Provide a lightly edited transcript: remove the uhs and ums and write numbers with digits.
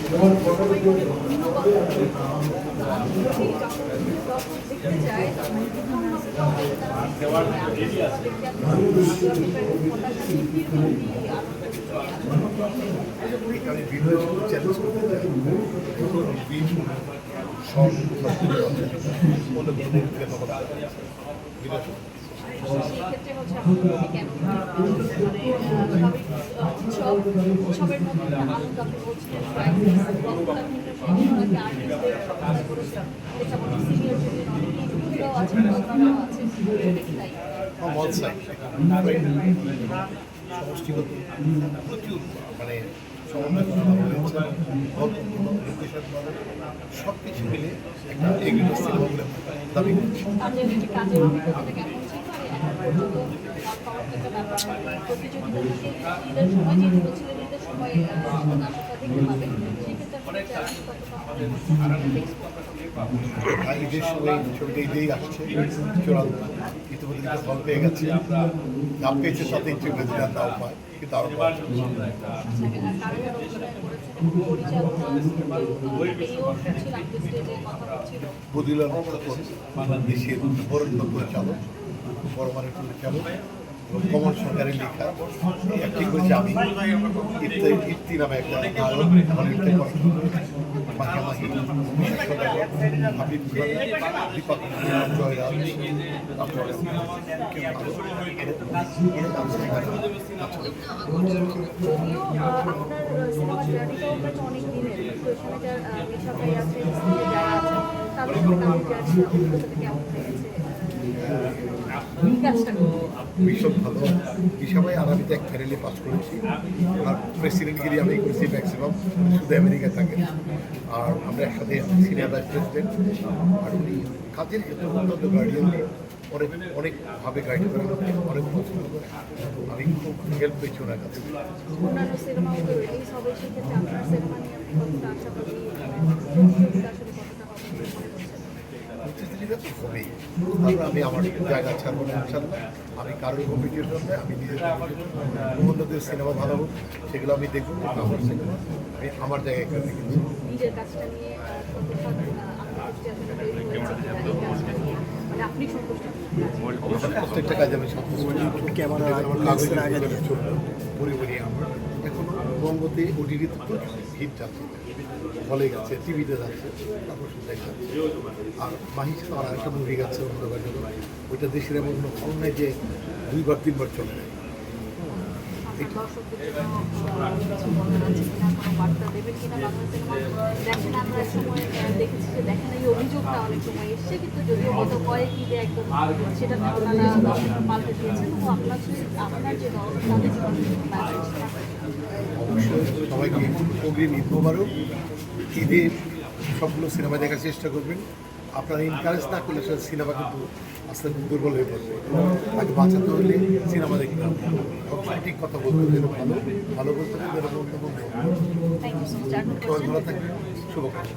সবাই অনেক ধন্যবাদ দেখতে চায় আমি ভিডিও চ্যালেঞ্জ করতে চাই সব সেক্ষেত্রে হচ্ছে আপনাদের কেন উৎসবের মধ্যে আনন্দ আপনি বলছিলেন সিনিয়র জুনিয়র অনেকেই যুক্তরাও আছেন বদনামও আছে তাই সমষ্টিগত প্রচুর মানে সমন্বয় সব কিছু মিলে একটা এগুলো সিনেমা বলে দাবি করছি। আপনাদের যে কাজের অভিজ্ঞতাটা কেমন ছিল এখন পর্যন্ত একটা ব্যাপার প্রতিযোগিতা থেকে ঈদের সময় যেহেতু বলছিলেন ঈদের সময় দর্শকরা দেখতে পাবে সেক্ষেত্রে ঈদের সময় ছবিটা ঈদেই আসছে চূড়ান্ত ইতিমধ্যে ফল পেয়ে গেছে যা পেয়েছে তাতে ইচ্ছে নাও পায় কিন্তু আরো বদিউল্লাহ দেশের বরণ্য পরিচালক বড়মানের পরিচালক এবং কমল সরকারের লেখা অ্যাক্টিং করেছি আমি ইফতি নামে একটা নায়ক আমার ইফতার পছন্দ করেছি মাঝামাঝি হাবিব দীপক জয়রাজ তারপরে যদিও আপনার সিনেমা জার্নিটাও হয়তো অনেক দিনের তো এখানে যারা মিশা ভাই আছে যারা আছেন তাদের অভিজ্ঞতাটা কেমন লেগেছে ভীষণ ভালো হিসাবে আগামীতে এক ফ্যানেলে পাস করেছি আর প্রেসিডেন্টগিরি আমি করেছি ম্যাক্সিমাম শুধু আমেরিকায় থাকেন আর আমরা একসাথে সিনিয়র ভাইস প্রেসিডেন্ট আর উনি কাজের ক্ষেত্রে অত্যন্ত গার্ডিয়ান অনেকভাবে গাইড করে আমাকে অনেক পছন্দ করে আমি খুব হেল্প পেয়েছি ওনার কাছে অন্যান্য সিনেমাগুলো রিলিজ হবে সেক্ষেত্রে আপনার সিনেমা নিয়ে আপনি কতটা আশাবাদী আসলে কতটা হবেই তারপর আমি আমার জায়গা ছাড়বো না ইনশাল্লাহ আমি কারোর কম্পিটিশনে আমি নিজের অন্যদের সিনেমা ভালো হোক সেগুলো আমি দেখবো আমার সিনেমা আমি আমার জায়গায় করে রেখেছি নিজের কাজটা নিয়ে আপনি প্রত্যেকটা কাজে আমি পরিবারই আমার এখনো বঙ্গতে ওটিটিতে হিট যাচ্ছে হলে গেছে টিভিতে যাচ্ছে তারপর শুনতে যাচ্ছে আর মাহির সাথে আমার একটা মুভি গেছে অন্ধকার জগৎ ওইটা দেশের এমন কোনো ফল নেই যে 2-3 বার চলে যায় দেখেন এই অভিযোগটা অনেক সময় এসছে কিন্তু যদিও গত কয়েক ঈদে একদম সেটা পাল্টে দিয়েছেন তো আপনার যে দল তাদের অবশ্যই সবাইকে অগ্রিম ঈদ মোবারক ঈদে সবগুলো সিনেমা দেখার চেষ্টা করবেন আপনারা এনকারেজ না করলে আসলে সিনেমা কিন্তু আস্তে আস্তে দুর্বল হয়ে পড়বে তাকে বাঁচাতে হলে সিনেমা দেখতে হবে সঠিক কথা বলতে হবে ভালো ভালো বলতে হবে ভালো থাকবে শুভকামনা